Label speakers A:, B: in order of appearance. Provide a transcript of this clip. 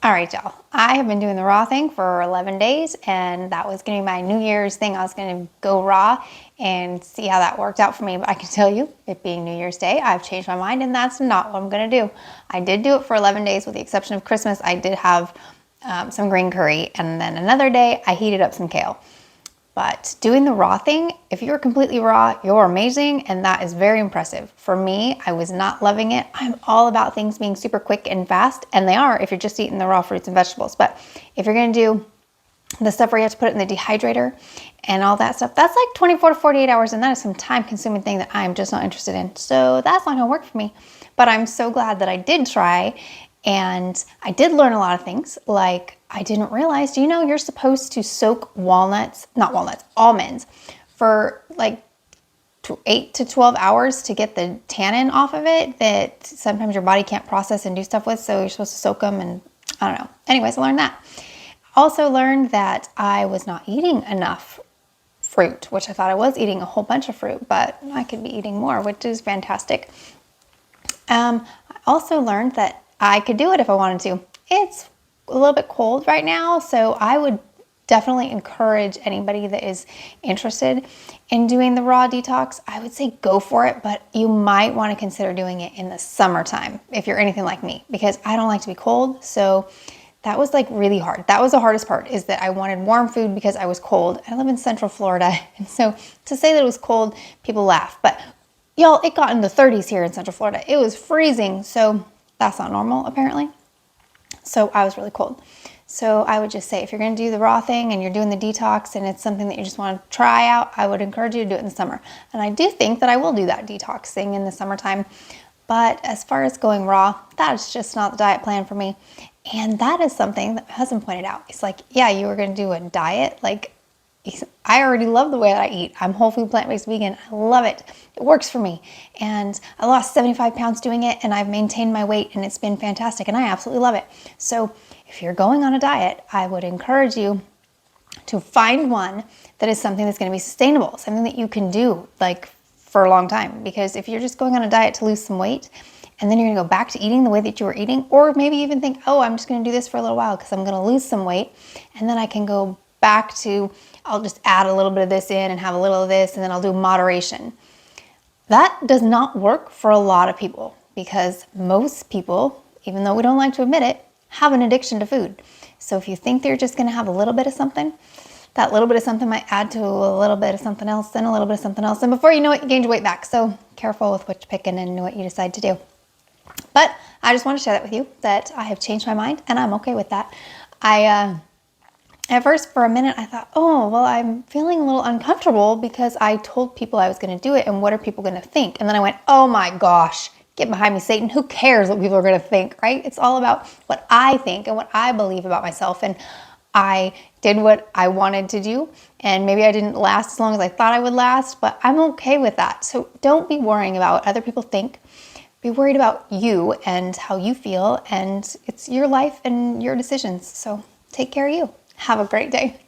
A: All right, y'all. I have been doing the raw thing for 11 days, and that was going to be my New Year's thing. I was going to go raw and see how that worked out for me. But I can tell you, it being New Year's Day, I've changed my mind, and that's not what I'm going to do. I did do it for 11 days with the exception of Christmas. I did have some green curry, and then another day I heated up some kale. But doing the raw thing, if you're completely raw, you're amazing, and that is very impressive. For me, I was not loving it. I'm all about things being super quick and fast, and they are if you're just eating the raw fruits and vegetables. But if you're gonna do the stuff where you have to put it in the dehydrator and all that stuff, that's like 24 to 48 hours, and that is some time-consuming thing that I'm just not interested in. So that's not gonna work for me. But I'm so glad that I did try, and I did learn a lot of things. Like, I didn't realize, do you know you're supposed to soak almonds for like 8 to 12 hours to get the tannin off of it that sometimes your body can't process and do stuff with. So you're supposed to soak them, and I don't know. Anyways, I learned that. Also learned that I was not eating enough fruit, which I thought I was eating a whole bunch of fruit, but I could be eating more, which is fantastic. I also learned that I could do it if I wanted to. It's a little bit cold right now, so I would definitely encourage anybody that is interested in doing the raw detox. I would say go for it, but you might want to consider doing it in the summertime if you're anything like me, because I don't like to be cold. So that was like really hard. That was the hardest part, is that I wanted warm food because I was cold. I live in Central Florida, and so to say that it was cold, people laugh. But y'all, it got in the 30s here in Central Florida. It was freezing, so that's not normal apparently. So I was really cold. So I would just say, if you're going to do the raw thing and you're doing the detox and it's something that you just want to try out, I would encourage you to do it in the summer. And I do think that I will do that detox thing in the summertime. But as far as going raw, that is just not the diet plan for me. And that is something that my husband pointed out. He's like, yeah, you were going to do a diet. Like, I already love the way that I eat. I'm whole food, plant-based vegan. I love it. It works for me. And I lost 75 pounds doing it, and I've maintained my weight, and it's been fantastic, and I absolutely love it. So if you're going on a diet, I would encourage you to find one that is something that's going to be sustainable, something that you can do like for a long time. Because if you're just going on a diet to lose some weight, and then you're going to go back to eating the way that you were eating, or maybe even think, oh, I'm just going to do this for a little while because I'm going to lose some weight, and then I can go back to, I'll just add a little bit of this in and have a little of this, and then I'll do moderation. That does not work for a lot of people, because most people, even though we don't like to admit it, have an addiction to food. So if you think they're just going to have a little bit of something, that little bit of something might add to a little bit of something else, and a little bit of something else, and before you know it, you gain your weight back. So careful with what you're picking and what you decide to do. But I just want to share that with you, that I have changed my mind, and I'm okay with that. At first, for a minute, I thought, oh, well, I'm feeling a little uncomfortable because I told people I was going to do it, and what are people going to think? And then I went, oh my gosh, get behind me, Satan. Who cares what people are going to think, right? It's all about what I think and what I believe about myself. And I did what I wanted to do, and maybe I didn't last as long as I thought I would last, but I'm okay with that. So don't be worrying about what other people think. Be worried about you and how you feel, and it's your life and your decisions. So take care of you. Have a great day.